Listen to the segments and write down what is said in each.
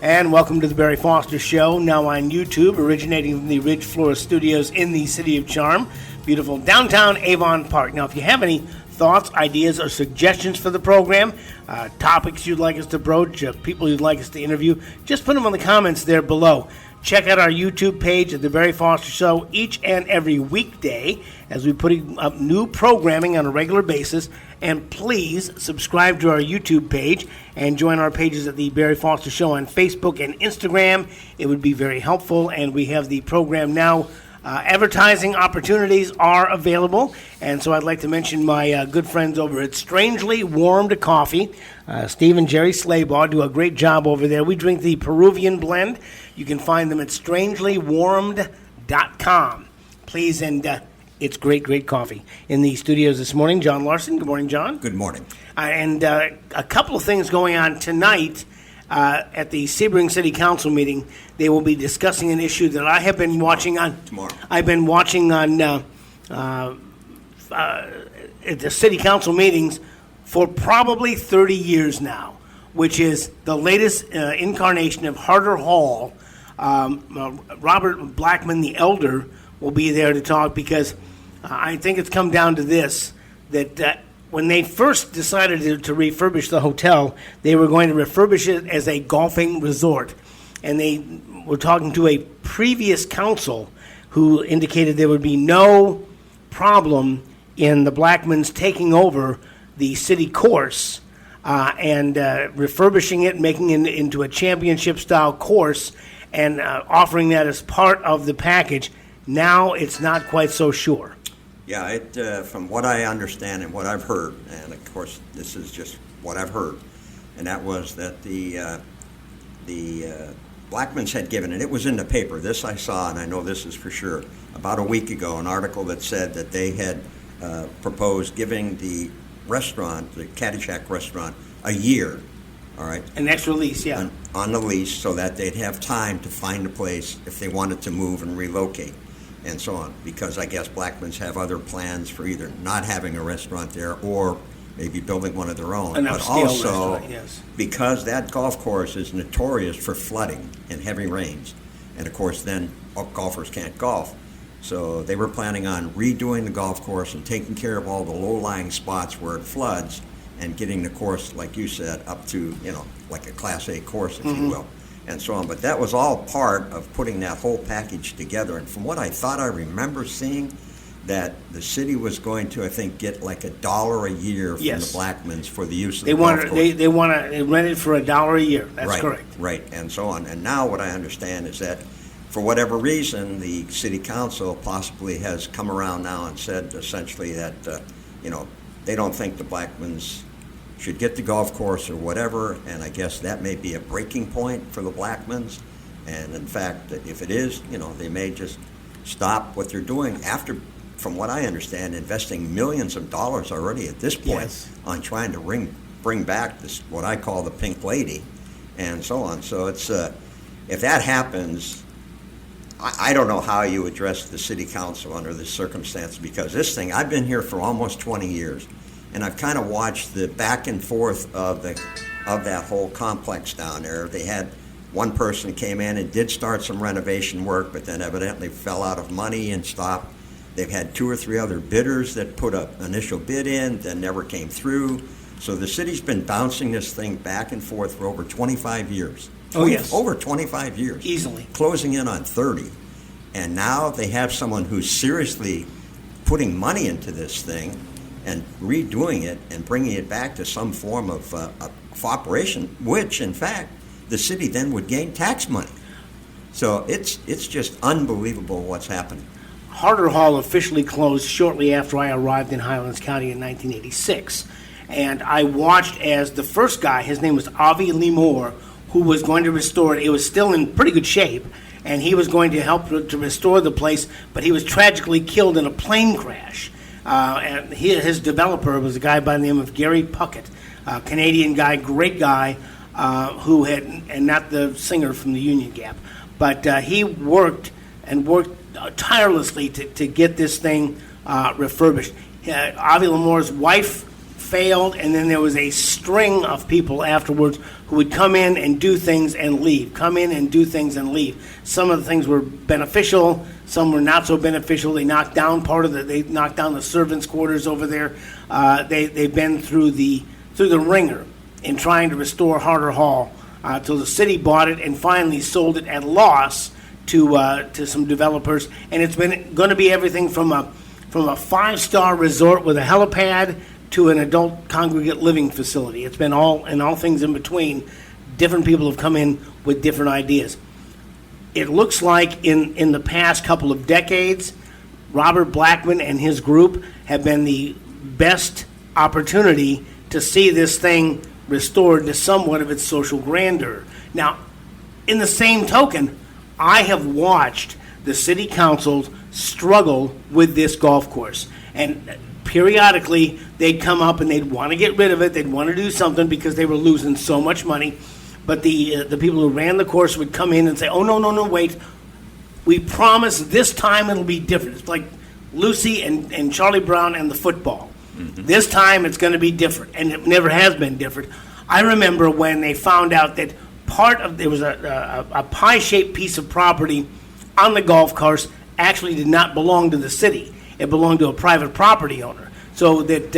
And welcome to the Barry Foster Show, now on YouTube, originating from the Ridge Florist Studios in the City of Charm, beautiful downtown Avon Park. Now, if you have any thoughts, ideas, or suggestions for the program, topics you'd like us to broach, people you'd like us to interview, just put them in the comments there below. Check out our YouTube page at The Barry Foster Show each and every weekday as we put up new programming on a regular basis. And please subscribe to our YouTube page and join our pages at The Barry Foster Show on Facebook and Instagram. It would be very helpful. And we have the program now. Advertising opportunities are available, and so I'd like to mention my good friends over at Strangely Warmed Coffee. Steve and Jerry Slaybaugh do a great job over there. We drink the Peruvian blend. You can find them at strangelywarmed.com. Please, and it's great, great coffee. In the studios this morning, John Larsen. Good morning, John. Good morning. And a couple of things going on tonight. At the Sebring City Council meeting, they will be discussing an issue that I have been watching on. Tomorrow. I've been watching on at the City Council meetings for probably 30 years now, which is the latest incarnation of Harder Hall. Robert Blackman, the elder, will be there to talk because I think it's come down to this, that when they first decided to refurbish the hotel, they were going to refurbish it as a golfing resort. And they were talking to a previous council who indicated there would be no problem in the Blackmans taking over the city course and refurbishing it, making it into a championship-style course, and offering that as part of the package. Now it's not quite so sure. Yeah, from what I understand and what I've heard, and of course this is just what I've heard, and that was that the Blackmans had given, and it was in the paper, this I saw, and I know this is for sure, about a week ago, an article that said that they had proposed giving the restaurant, the Caddyshack restaurant, a year, all right? An extra lease, yeah. On the lease, so that they'd have time to find a place if they wanted to move and relocate. And so on, because I guess Blackmans have other plans for either not having a restaurant there or maybe building one of their own. An but upscale also, restaurant, yes. Because that golf course is notorious for flooding and heavy rains, and of course then golfers can't golf. So they were planning on redoing the golf course and taking care of all the low-lying spots where it floods and getting the course, like you said, up to, like a Class A course, if you will. And so on. But that was all part of putting that whole package together. And from what I thought I remember seeing, that the city was going to, I think, get like $1 a year from the Blackmans for the use of the golf course. They want to rent it for $1 a year. That's correct. Right, and so on. And now what I understand is that for whatever reason, the city council possibly has come around now and said essentially that, they don't think the Blackmans should get the golf course or whatever, and I guess that may be a breaking point for the Blackmans. And in fact, if it is, they may just stop what they're doing after, from what I understand, investing millions of dollars already at this point on trying to bring back this, what I call the Pink Lady, and so on. So it's if that happens, I don't know how you address the city council under this circumstance, because this thing, I've been here for almost 20 years. And I've kind of watched the back and forth of that whole complex down there. They had one person came in and did start some renovation work, but then evidently fell out of money and stopped. They've had 2 or 3 other bidders that put an initial bid in, then never came through. So the city's been bouncing this thing back and forth for over 25 years. Over 25 years. Easily. Closing in on 30. And now they have someone who's seriously putting money into this thing and redoing it and bringing it back to some form of operation, which, in fact, the city then would gain tax money. So it's just unbelievable what's happening. Harder Hall officially closed shortly after I arrived in Highlands County in 1986. And I watched as the first guy, his name was Avi Limor, who was going to restore it. It was still in pretty good shape, and he was going to help to restore the place, but he was tragically killed in a plane crash. And his developer was a guy by the name of Gary Puckett, a Canadian guy, great guy, who had, and not the singer from the Union Gap, but he worked tirelessly to get this thing refurbished. Avi Limor's wife failed, and then there was a string of people afterwards who would come in and do things and leave, come in and do things and leave. Some of the things were beneficial, some were not so beneficial. They knocked down they knocked down the servants' quarters over there. They've been through the ringer in trying to restore Harder Hall till the city bought it and finally sold it at loss to some developers. And it's been going to be everything from a 5-star resort with a helipad to an adult congregate living facility. It's been all things in between. Different people have come in with different ideas. It looks like in the past couple of decades, Robert Blackman and his group have been the best opportunity to see this thing restored to somewhat of its social grandeur. Now, in the same token, I have watched the city councils struggle with this golf course. And periodically, they'd come up and they'd want to get rid of it. They'd want to do something because they were losing so much money. But the people who ran the course would come in and say, oh, no, wait. We promise this time it'll be different. It's like Lucy and Charlie Brown and the football. Mm-hmm. This time it's going to be different, and it never has been different. I remember when they found out that there was a pie-shaped piece of property on the golf course actually did not belong to the city. It belonged to a private property owner. So that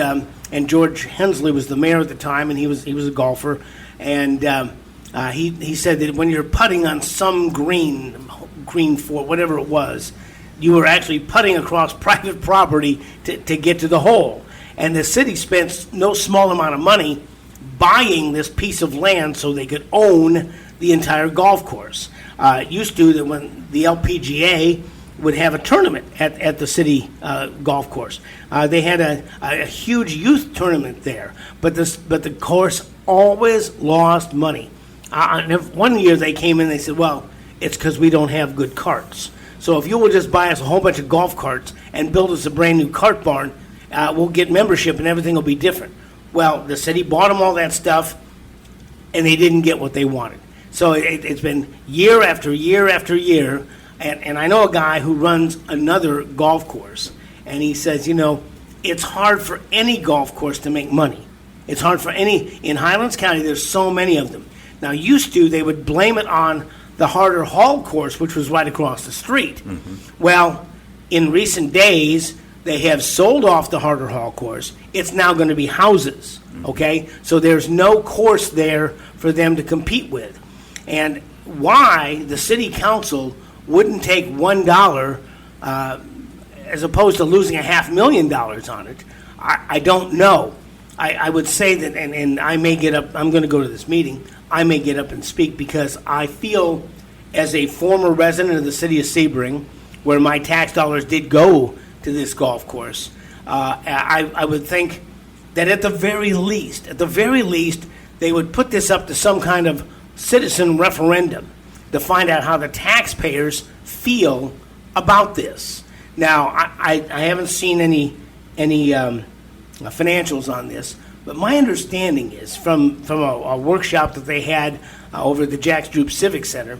and George Hensley was the mayor at the time, and he was a golfer, and he said that when you're putting on some green for whatever it was, you were actually putting across private property to get to the hole. And the city spent no small amount of money buying this piece of land so they could own the entire golf course. It used to that when the LPGA would have a tournament at the city golf course. They had a huge youth tournament there, but the course always lost money. One year they came in and they said, well, it's because we don't have good carts. So if you will just buy us a whole bunch of golf carts and build us a brand new cart barn, we'll get membership and everything will be different. Well, the city bought them all that stuff, and they didn't get what they wanted. So it's been year after year after year, and I know a guy who runs another golf course, and he says, it's hard for any golf course to make money. It's hard for any. In Highlands County, there's so many of them. Now, used to, they would blame it on the Harder Hall course, which was right across the street. Mm-hmm. Well, in recent days, they have sold off the Harder Hall course. It's now going to be houses, okay? So there's no course there for them to compete with. And why the city council wouldn't take $1 as opposed to losing $500,000 on it, I don't know. I would say that, and I may get up, I'm going to go to this meeting, I may get up and speak because I feel as a former resident of the city of Sebring, where my tax dollars did go to this golf course, I would think that at the very least, they would put this up to some kind of citizen referendum to find out how the taxpayers feel about this. Now, I haven't seen any financials on this, but my understanding is from a workshop that they had over at the Jack Droop Civic Center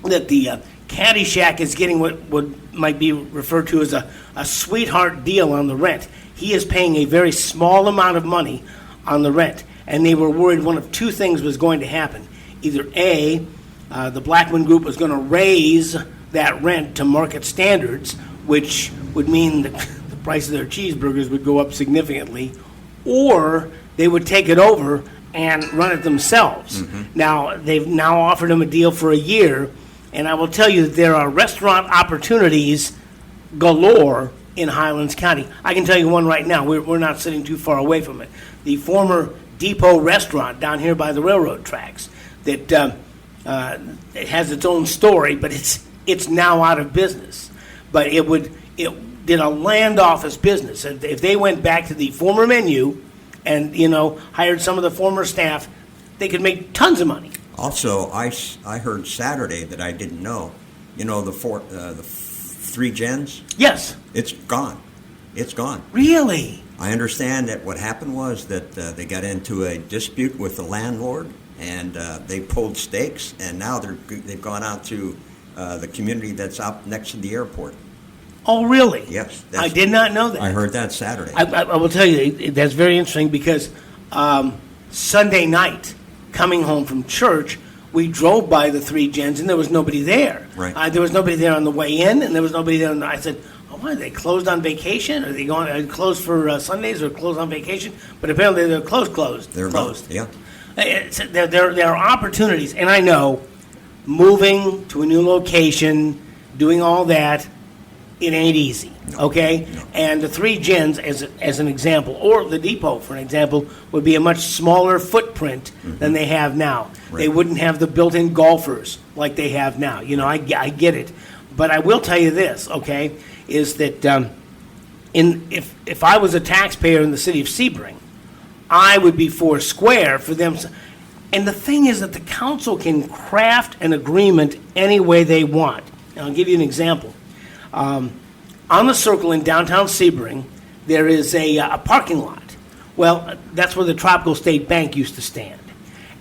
that the Caddy Shack is getting what might be referred to as a sweetheart deal on the rent. He is paying a very small amount of money on the rent, and they were worried one of two things was going to happen. Either A, the Blackman Group was going to raise that rent to market standards, which would mean that the price of their cheeseburgers would go up significantly, or they would take it over and run it themselves. Mm-hmm. Now, they've now offered them a deal for a year, and I will tell you that there are restaurant opportunities galore in Highlands County. I can tell you one right now. We're not sitting too far away from it. The former Depot restaurant down here by the railroad tracks that it has its own story, but it's now out of business. But it did a land office business. If they went back to the former menu and hired some of the former staff, they could make tons of money. Also, I heard Saturday that I didn't know. The Three Gens? Yes. It's gone. It's gone. Really? I understand that what happened was that they got into a dispute with the landlord, and they pulled stakes, and now they've gone out to the community that's out next to the airport. Oh, really? Yes. I did not know that. I heard that Saturday. I will tell you, that's very interesting because Sunday night, coming home from church, we drove by the Three Gens and there was nobody there. Right. There was nobody there on the way in, and there was nobody there. I said, "Oh, why, are they closed on vacation? Are they going? Are they closed for Sundays or closed on vacation?" But apparently they're closed. They're closed. Yeah. There are opportunities, and I know moving to a new location, doing all that, it ain't easy, okay? No. And the Three Gens, as an example, or the Depot, for an example, would be a much smaller footprint than they have now. Right. They wouldn't have the built-in golfers like they have now. You know, I get it. But I will tell you this, okay, is that if I was a taxpayer in the city of Sebring, I would be four square for them. And the thing is that the council can craft an agreement any way they want. And I'll give you an example. On the circle in downtown Sebring, there is a parking lot. Well, that's where the Tropical State Bank used to stand.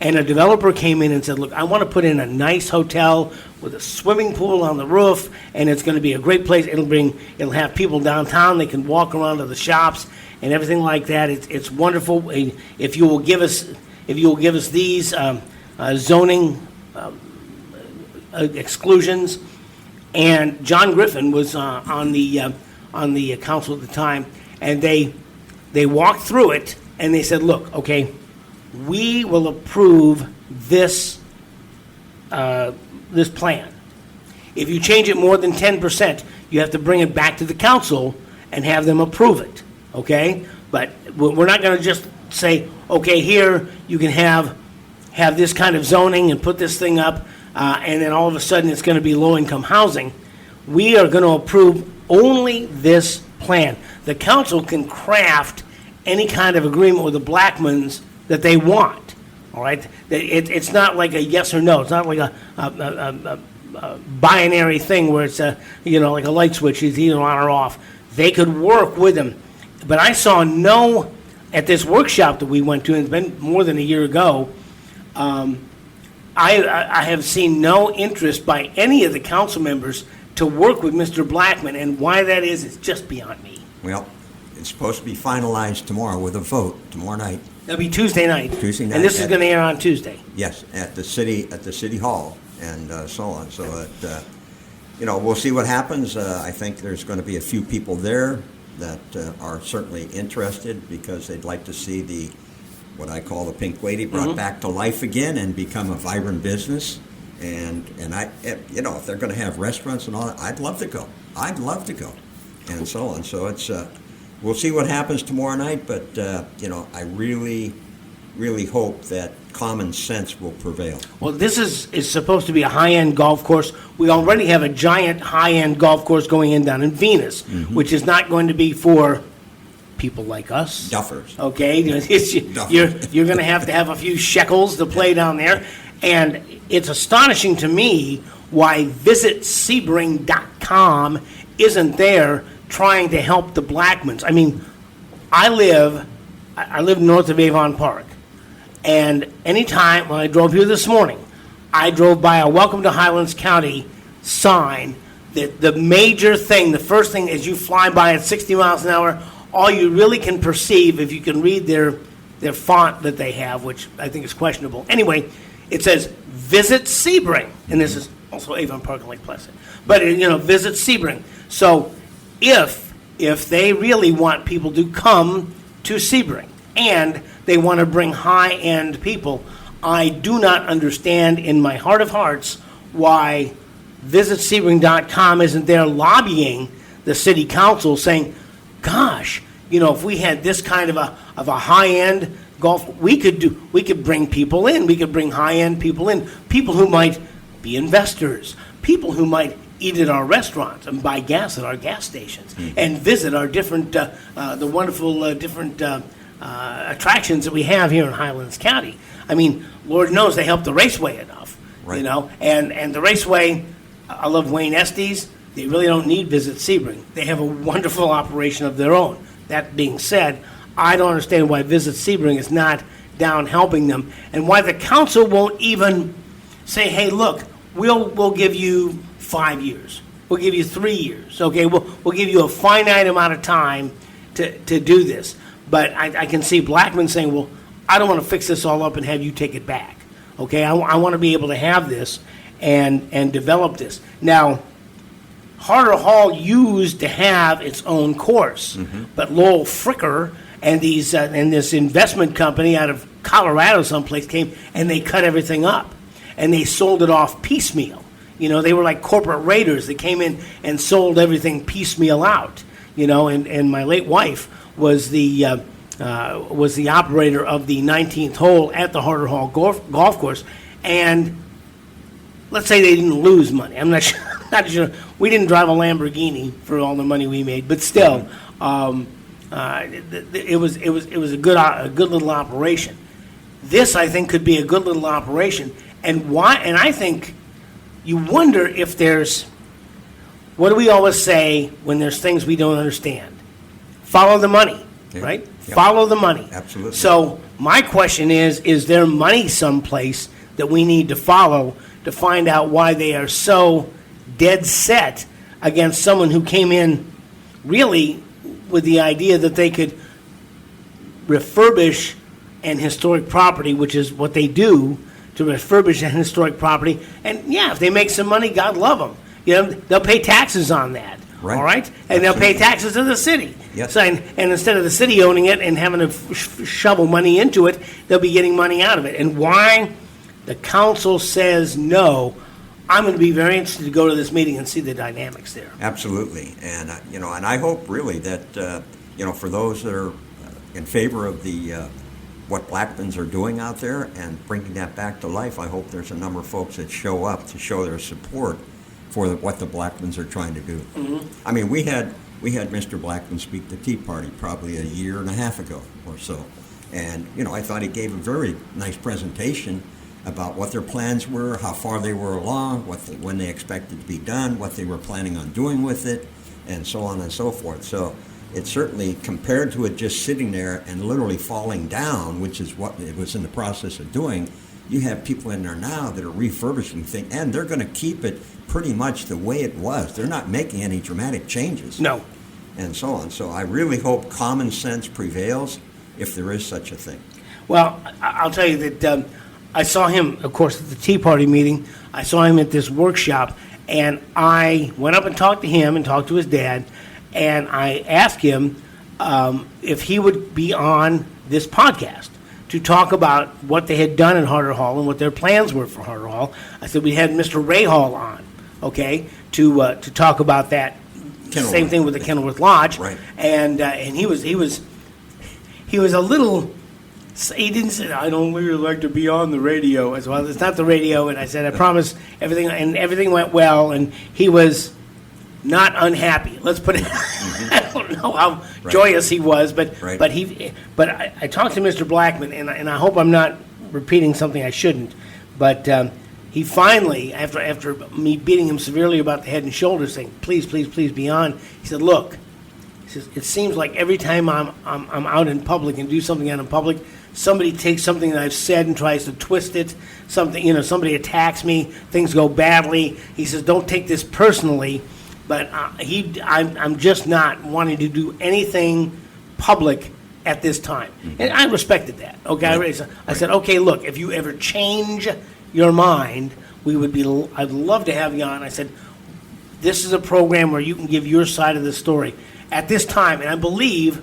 And a developer came in and said, "Look, I want to put in a nice hotel with a swimming pool on the roof, and it's going to be a great place. It'll have people downtown. They can walk around to the shops and everything like that. It's wonderful. If you will give us these zoning exclusions." And John Griffin was on the council at the time, and they walked through it, and they said, "Look, okay, we will approve this plan. If you change it more than 10%, you have to bring it back to the council and have them approve it, okay? But we're not going to just say, okay, here you can have this kind of zoning and put this thing up, and then all of a sudden it's going to be low-income housing. We are going to approve only this plan. The council can craft any kind of agreement with the Blackmans that they want, all right? It's not like a yes or no. It's not like a binary thing where it's like a light switch. It's either on or off. They could work with them. But I saw at this workshop that we went to, and it's been more than a year ago, I have seen no interest by any of the council members to work with Mr. Blackman, and why that is just beyond me. Well, it's supposed to be finalized tomorrow with a vote tomorrow night. That'll be Tuesday night. Tuesday night. And this is going to air on Tuesday. Yes, at the city hall, and so on. So that we'll see what happens. I think there's going to be a few people there that are certainly interested because they'd like to see what I call the Pink Lady brought back to life again and become a vibrant business. And I, if they're going to have restaurants and all that, I'd love to go. And so on. So it's we'll see what happens tomorrow night. But I really, really hope that common sense will prevail. Well, this is supposed to be a high-end golf course. We already have a giant high-end golf course going in down in Venus, which is not going to be for people like us. Duffers. Okay? You're going to have a few shekels to play down there. And it's astonishing to me why visitsebring.com isn't there trying to help the Blackmans. I mean, I live north of Avon Park. And anytime, when I drove here this morning, I drove by a Welcome to Highlands County sign. The major thing, the first thing is you fly by at 60 miles an hour, all you really can perceive, if you can read their font that they have, which I think is questionable. Anyway, it says, visit Sebring. And this is also Avon Park and Lake Placid. But, visit Sebring. So if they really want people to come to Sebring and they want to bring high-end people, I do not understand in my heart of hearts why visitsebring.com isn't there lobbying the city council saying, gosh, if we had this kind of a high-end golf, we could bring people in. We could bring high-end people in, people who might be investors, people who might eat at our restaurants and buy gas at our gas stations and visit our different, the wonderful different attractions that we have here in Highlands County. I mean, Lord knows they help the Raceway enough, right. And the Raceway, I love Wayne Estes. They really don't need Visit Sebring. They have a wonderful operation of their own. That being said, I don't understand why Visit Sebring is not down helping them, and why the council won't even say, hey, look, we'll give you 5 years. we'll give you 3 years. Okay, we'll give you a finite amount of time to do this. But I can see Blackman saying, well, I don't want to fix this all up and have you take it back. Okay, I want to be able to have this and develop this. Now, Harder Hall used to have its own course, but Lowell Fricker and this investment company out of Colorado someplace came and they cut everything up and they sold it off piecemeal. They were like corporate raiders that came in and sold everything piecemeal out. And my late wife was the operator of the 19th hole at the Harder Hall golf course, and let's say they didn't lose money. I'm not sure. Not sure. We didn't drive a Lamborghini for all the money we made, but still, it was a good little operation. This, I think, could be a good little operation, and why? And I think you wonder if there's. What do we always say when there's things we don't understand? Follow the money, right? Yep. Follow the money. Absolutely. So my question is there money someplace that we need to follow to find out why they are so dead set against someone who came in really with the idea that they could refurbish an historic property, which is what they do, to refurbish an historic property. And yeah, if they make some money, God love them. They'll pay taxes on that. Right. All right? And they'll pay taxes to the city. Yes. So, and instead of the city owning it and having to shovel money into it, they'll be getting money out of it. And why the council says no, I'm going to be very interested to go to this meeting and see the dynamics there. Absolutely. And, and I hope really that, for those that are in favor of what Blackmans are doing out there and bringing that back to life, I hope there's a number of folks that show up to show their support for what the Blackmans are trying to do. Mm-hmm. I mean, we had Mr. Blackman speak the Tea Party probably a year and a half ago or so. And, I thought he gave a very nice presentation about what their plans were, how far they were along, when they expected to be done, what they were planning on doing with it, and so on and so forth. So it certainly, compared to it just sitting there and literally falling down, which is what it was in the process of doing, you have people in there now that are refurbishing things, and they're going to keep it pretty much the way it was. They're not making any dramatic changes. No. And so on. So I really hope common sense prevails, if there is such a thing. Well, I'll tell you that I saw him, of course, at the Tea Party meeting. I saw him at this workshop, and I went up and talked to him and talked to his dad, and I asked him if he would be on this podcast to talk about what they had done in Harder Hall and what their plans were for Harder Hall. I said we had Mr. Ray Hall on, okay, to talk about that. Kenilworth. Same thing with the Kenilworth Lodge, right? And he was a little. He didn't say, I don't really like to be on the radio. As well, it's not the radio. And I said, I promise everything, and everything went well. And he was not unhappy. Let's put it. I don't know how joyous he was, but I talked to Mr. Blackman, and I hope I'm not repeating something I shouldn't. But he finally, after me beating him severely about the head and shoulders, saying, please be on. He said, look. He says, it seems like every time I'm out in public and do something out in public, somebody takes something that I've said and tries to twist it. Somebody attacks me. Things go badly. He says, don't take this personally, but I'm just not wanting to do anything public at this time. Mm-hmm. And I respected that. Okay, right. I said, okay, look, if you ever change your mind, I'd love to have you on. I said, this is a program where you can give your side of the story. At this time, and I believe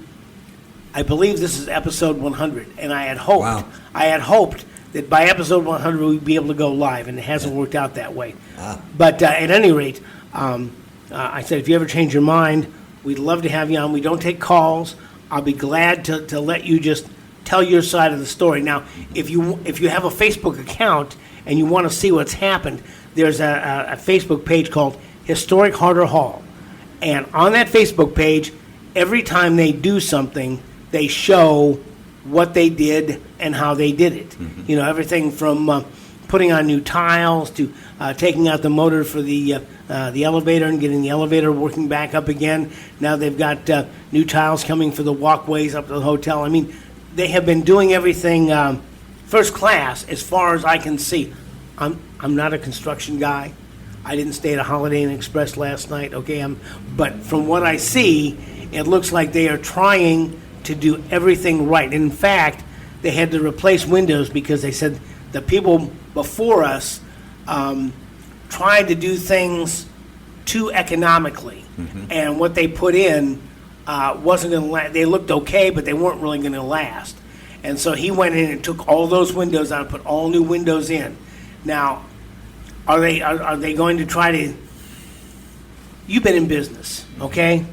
this is episode 100, and I had hoped that by episode 100 we'd be able to go live, and it hasn't worked out that way. But at any rate, I said, if you ever change your mind, we'd love to have you on. We don't take calls. I'll be glad to let you just tell your side of the story. Now, if you have a Facebook account and you want to see what's happened, there's a Facebook page called Historic Harder Hall. And on that Facebook page, every time they do something, they show what they did and how they did it. Mm-hmm. Everything from putting on new tiles to taking out the motor for the elevator and getting the elevator working back up again. Now they've got new tiles coming for the walkways up to the hotel. I mean, they have been doing everything first class as far as I can see. I'm not a construction guy. I didn't stay at a Holiday Inn Express last night, okay? But from what I see, it looks like they are trying to do everything right. In fact, they had to replace windows because they said the people before us tried to do things too economically. And what they put in wasn't going to last. They looked okay, but they weren't really going to last. And so he went in and took all those windows out and put all new windows in. Now, are they going to try to... You've been in business, okay?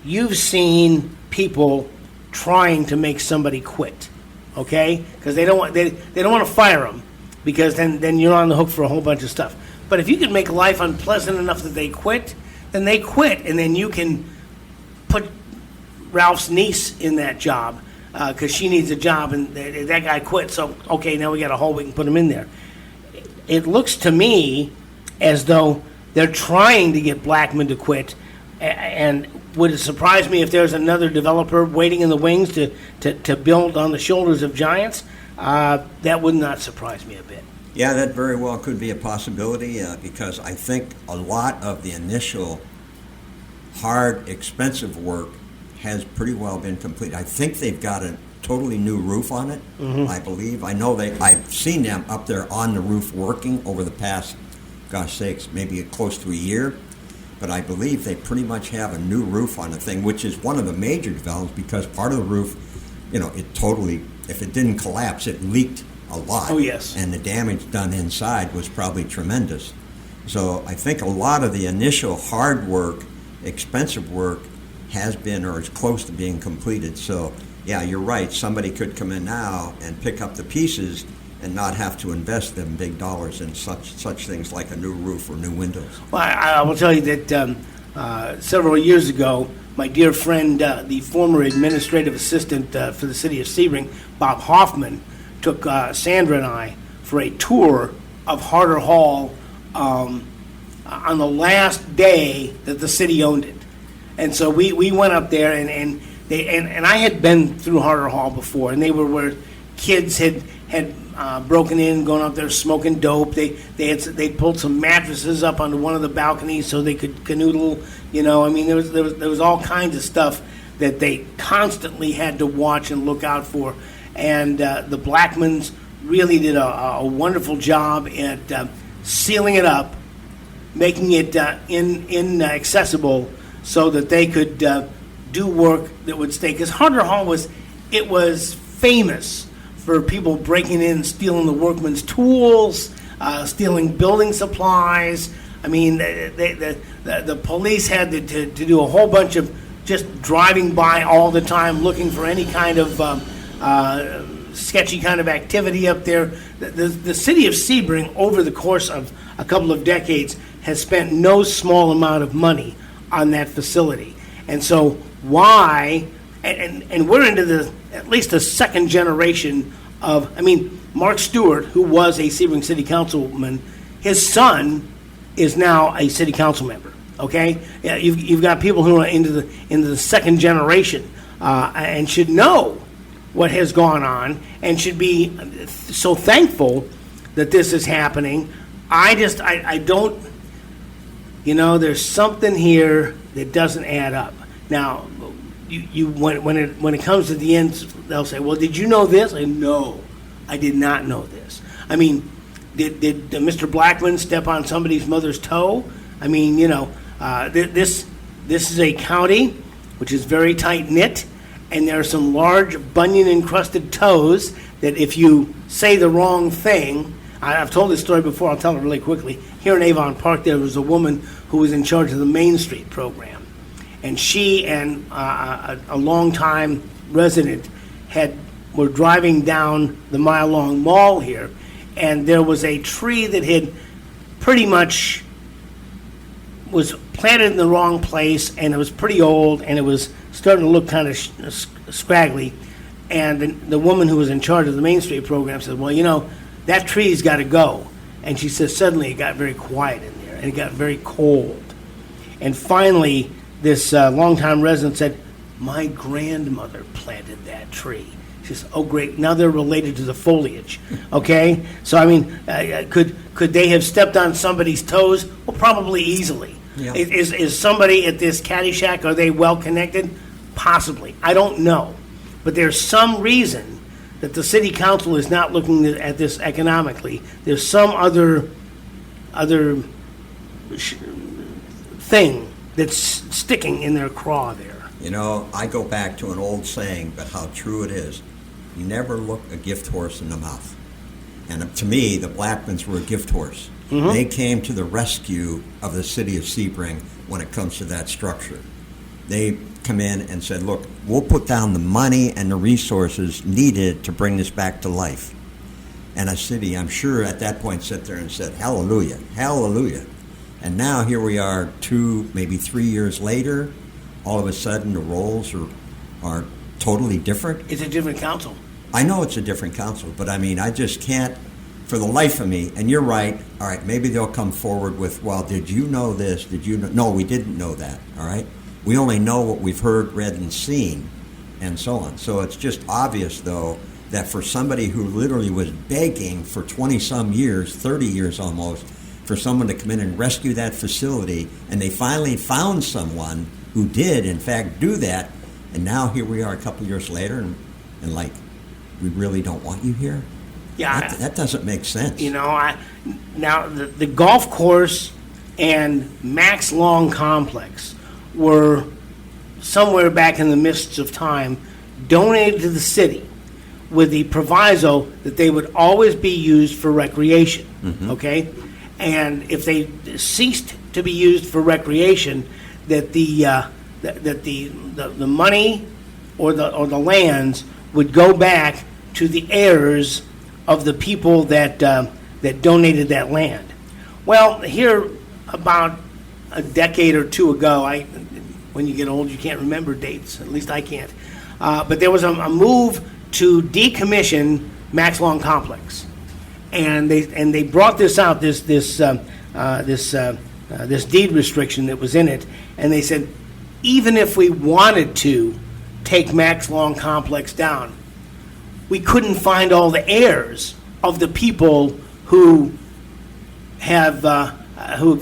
You've seen people trying to make somebody quit, okay? Because they don't want to fire them, because then you're on the hook for a whole bunch of stuff. But if you can make life unpleasant enough that they quit, then they quit, and then you can put Ralph's niece in that job because she needs a job, and that guy quit. So okay, now we got a hole, we can put him in there. It looks to me as though they're trying to get Blackman to quit, and would it surprise me if there's another developer waiting in the wings to build on the shoulders of giants? That would not surprise me a bit. Yeah, that very well could be a possibility because I think a lot of the initial hard, expensive work has pretty well been complete. I think they've got a totally new roof on it, I believe. I know I've seen them up there on the roof working over the past, gosh sakes, maybe close to a year. But I believe they pretty much have a new roof on the thing, which is one of the major developments because part of the roof, it totally, if it didn't collapse, it leaked a lot. Oh, yes. And the damage done inside was probably tremendous. So I think a lot of the initial hard work, expensive work, has been or is close to being completed. So, yeah, you're right. Somebody could come in now and pick up the pieces and not have to invest them big dollars in such things like a new roof or new windows. Well, I will tell you that several years ago, my dear friend, the former administrative assistant for the city of Sebring, Bob Hoffman, took Sandra and I for a tour of Harder Hall on the last day that the city owned it. And so we went up there, and I had been through Harder Hall before, and they were where kids had broken in, going up there smoking dope. They pulled some mattresses up onto one of the balconies so they could canoodle. I mean, there was all kinds of stuff that they constantly had to watch and look out for. And the Blackmans really did a wonderful job at sealing it up, making it inaccessible so that they could do work that would stay. Because Harder Hall was famous for people breaking in, stealing the workmen's tools, stealing building supplies. I mean, the police had to do a whole bunch of just driving by all the time, looking for any kind of sketchy kind of activity up there. The city of Sebring, over the course of a couple of decades, has spent no small amount of money on that facility. And so why, and we're into at least the second generation of, Mark Stewart, who was a Sebring city councilman, his son is now a city council member. Okay, yeah, you've got people who are into the second generation and should know what has gone on and should be so thankful that this is happening. I don't, there's something here that doesn't add up. Now, when it comes to the end, they'll say, "Well, did you know this?" No, I did not know this. Did Mr. Blackman step on somebody's mother's toe? This is a county which is very tight knit, and there are some large bunion encrusted toes that if you say the wrong thing, I've told this story before. I'll tell it really quickly. Here in Avon Park, there was a woman who was in charge of the Main Street program, and she and a longtime resident were driving down the mile-long mall here, and there was a tree that had pretty much was planted in the wrong place, and it was pretty old, and it was starting to look kind of scraggly. And the woman who was in charge of the Main Street program said, "Well, that tree's got to go." And she says suddenly it got very quiet in there, and it got very cold. And finally, this longtime resident said, "My grandmother planted that tree." She says, oh, great, now they're related to the foliage, okay? So, I mean, could they have stepped on somebody's toes? Well, probably easily. Yeah. Is somebody at this Caddyshack, are they well-connected? Possibly. I don't know. But there's some reason that the city council is not looking at this economically. There's some other thing that's sticking in their craw there. You know, I go back to an old saying, but how true it is. You never look a gift horse in the mouth. And to me, the Blackmans were a gift horse. Mm-hmm. They came to the rescue of the city of Sebring when it comes to that structure. They come in and said, look, we'll put down the money and the resources needed to bring this back to life. And a city, I'm sure, at that point sat there and said, hallelujah, hallelujah. And now here we are 2, maybe 3 years later, all of a sudden the roles are totally different. It's a different council. I know it's a different council, but I mean, I just can't, for the life of me, and you're right, all right, maybe they'll come forward with, well, did you know this? Did you know? No, we didn't know that, all right? We only know what we've heard, read, and seen, and so on. So it's just obvious, though, that for somebody who literally was begging for 20-some years, 30 years almost, for someone to come in and rescue that facility, and they finally found someone who did, in fact, do that, and now here we are a couple years later, and like, we really don't want you here? Yeah. That doesn't make sense. You know, now the golf course and Max Long Complex were somewhere back in the mists of time donated to the city with the proviso that they would always be used for recreation, okay? And if they ceased to be used for recreation, that the money or the lands would go back to the heirs of the people that donated that land. Well, here about a decade or two ago, when you get old, you can't remember dates. At least I can't. But there was a move to decommission Max Long Complex, and they brought this out, this deed restriction that was in it, and they said, even if we wanted to take Max Long Complex down, we couldn't find all the heirs of the people who have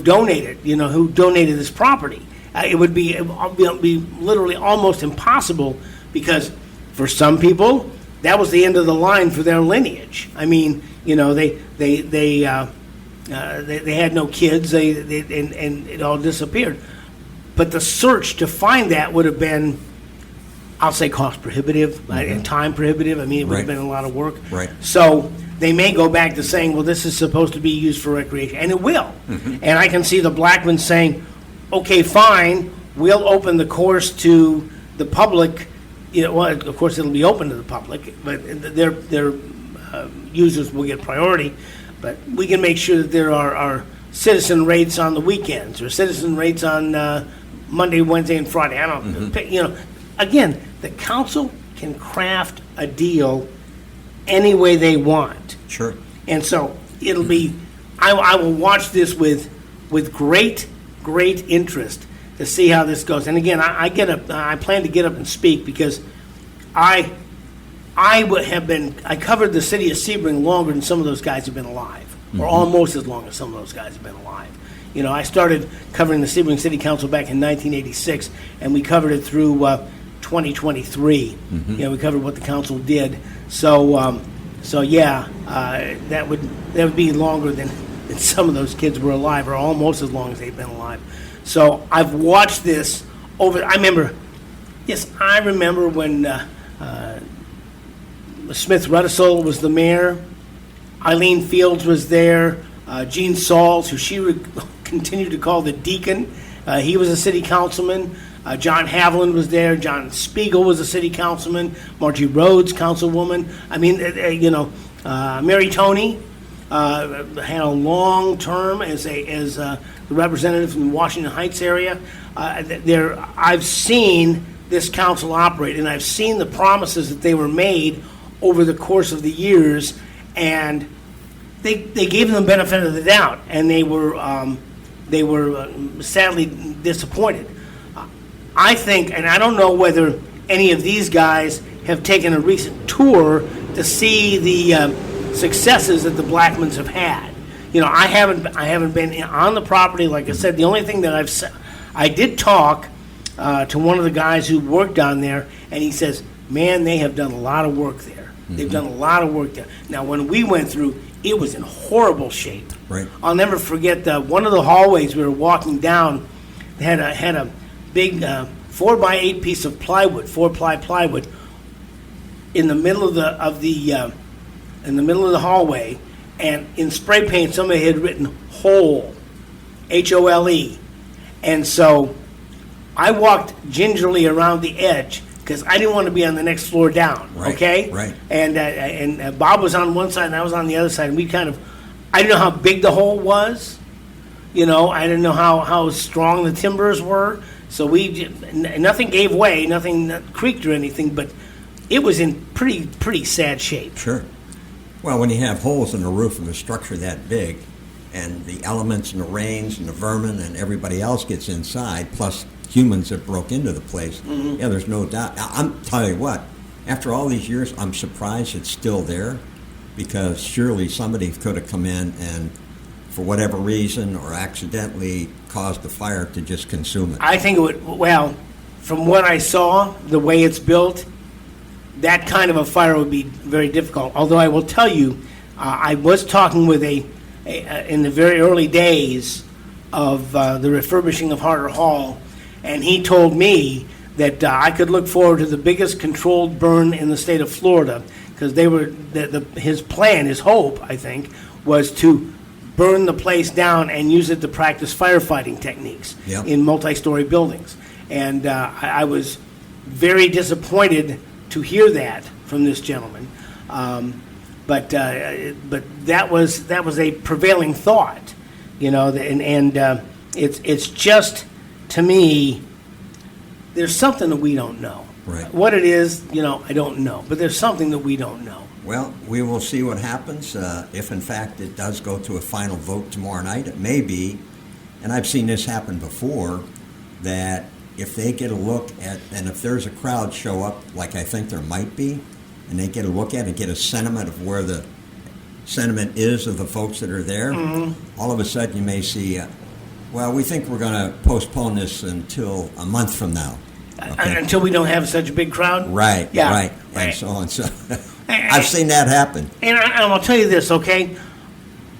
donated, who donated this property. It would be literally almost impossible, because for some people that was the end of the line for their lineage. I mean, they had no kids, and it all disappeared. But the search to find that would have been, I'll say, cost prohibitive and time prohibitive. I mean, it would have been a lot of work. Right. So they may go back to saying, well, this is supposed to be used for recreation, and it will. And I can see the Blackmans saying, okay, fine, we'll open the course to the public. Well, of course, it'll be open to the public, but their users will get priority. But we can make sure that there are citizen rates on the weekends, or citizen rates on Monday, Wednesday, and Friday. I don't, again, the council can craft a deal any way they want. Sure. And so it'll be, I will watch this with great interest to see how this goes. And again, I plan to get up and speak, because I covered the city of Sebring longer than some of those guys have been alive, or almost as long as some of those guys have been alive. I started covering the Sebring City Council back in 1986, and we covered it through 2023. We covered what the council did. So yeah, that would be longer than some of those kids were alive, or almost as long as they've been alive. So I've watched this over. I remember when Smith Rudisell was the mayor. Eileen Fields was there. Gene Sauls, who she continued to call the deacon, he was a city councilman. John Haviland was there. John Spiegel was a city councilman. Margie Rhodes, councilwoman. I mean, Mary Toney had a long term as the representative from the Washington Heights area. I've seen this council operate, and I've seen the promises that they were made over the course of the years, and they gave them the benefit of the doubt, and they were sadly disappointed. I think, and I don't know whether any of these guys have taken a recent tour to see the successes that the Blackmans have had. You know, I haven't been on the property. Like I said, the only thing that I did talk to one of the guys who worked down there, and he says, man, they have done a lot of work there. Mm-hmm. They've done a lot of work there. Now, when we went through, it was in horrible shape. Right. I'll never forget one of the hallways we were walking down had a big 4x8 piece of plywood, 4-ply plywood, in the middle of the hallway, and in spray paint somebody had written "hole," Hole, and so I walked gingerly around the edge because I didn't want to be on the next floor down. Right, okay, right. And Bob was on one side and I was on the other side, and I didn't know how big the hole was. You know, I didn't know how strong the timbers were. So nothing gave way, nothing creaked or anything, but it was in pretty sad shape. Sure. Well, when you have holes in the roof of a structure that big, and the elements and the rains and the vermin and everybody else gets inside, plus humans that broke into the place, yeah, there's no doubt. I'm telling you what, after all these years, I'm surprised it's still there, because surely somebody could have come in and, for whatever reason or accidentally, caused the fire to just consume it. I think it would, well, from what I saw, the way it's built, that kind of a fire would be very difficult. Although I will tell you, I was talking with in the very early days of the refurbishing of Harder Hall, and he told me that I could look forward to the biggest controlled burn in the state of Florida, because his plan, his hope, I think, was to burn the place down and use it to practice firefighting techniques in multi-story buildings. And I was very disappointed to hear that from this gentleman, but that was a prevailing thought, you know, and it's just, to me, there's something that we don't know. Right. What it is, you know, I don't know, but there's something that we don't know. Well, we will see what happens. If, in fact, it does go to a final vote tomorrow night, it may be, and I've seen this happen before, that if they get a look at, and if there's a crowd show up, like I think there might be, and they get a look at it and get a sentiment of where the sentiment is of the folks that are there, all of a sudden you may see, well, we think we're going to postpone this until a month from now. Okay? Until we don't have such a big crowd? Right, yeah, right, and so on. So I've seen that happen. And I'll tell you this, okay?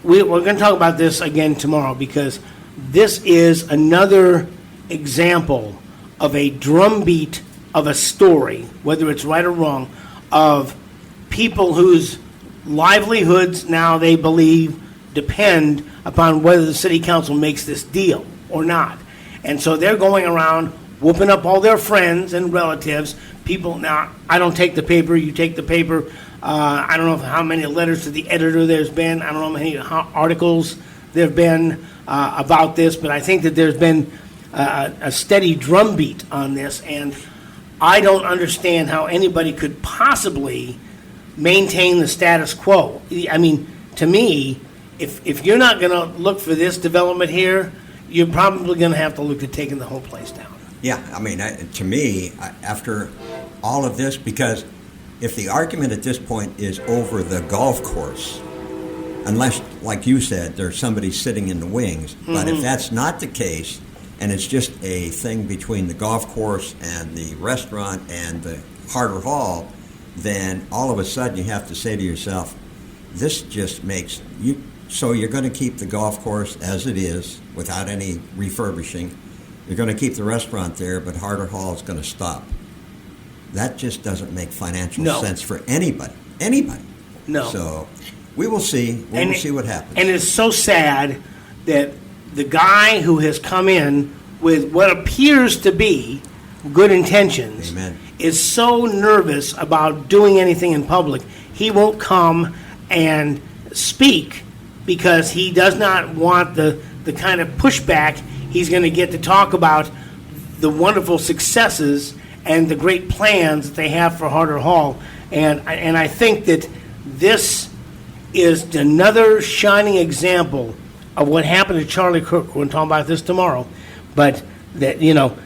We're going to talk about this again tomorrow, because this is another example of a drumbeat of a story, whether it's right or wrong, of people whose livelihoods now they believe depend upon whether the city council makes this deal or not. And so they're going around whooping up all their friends and relatives. People, now, I don't take the paper, you take the paper. I don't know how many letters to the editor there's been. I don't know how many articles there have been about this, but I think that there's been a steady drumbeat on this, and I don't understand how anybody could possibly maintain the status quo. I mean, to me, if you're not going to look for this development here, you're probably going to have to look at taking the whole place down. Yeah, I mean, to me, after all of this, because if the argument at this point is over the golf course, unless, like you said, there's somebody sitting in the wings, but if that's not the case, and it's just a thing between the golf course and the restaurant and the Harder Hall, then all of a sudden you have to say to yourself, this just makes you, so you're going to keep the golf course as it is without any refurbishing. You're going to keep the restaurant there, but Harder Hall is going to stop. That just doesn't make financial sense for anybody. Anybody. No. So we will see. We'll see what happens. And it's so sad that the guy who has come in with what appears to be good intentions is so nervous about doing anything in public, he won't come and speak because he does not want the kind of pushback he's going to get to talk about the wonderful successes and the great plans that they have for Harder Hall. And I think that this is another shining example of what happened to Charlie Kirk. We're going to talk about this tomorrow. But that, you know,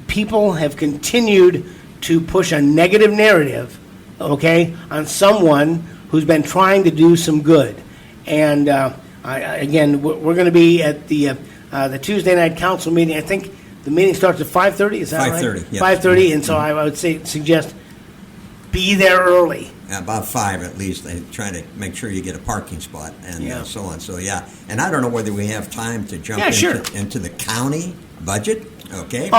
people have continued to push a negative narrative, okay, on someone who's been trying to do some good. And again, we're going to be at the Tuesday night council meeting. I think the meeting starts at 5:30. Is that right? 5:30. Yes. 5:30, and so I would suggest be there early. About 5 at least. They try to make sure you get a parking spot and Yeah. so on. So yeah, and I don't know whether we have time to jump into the county budget. Okay.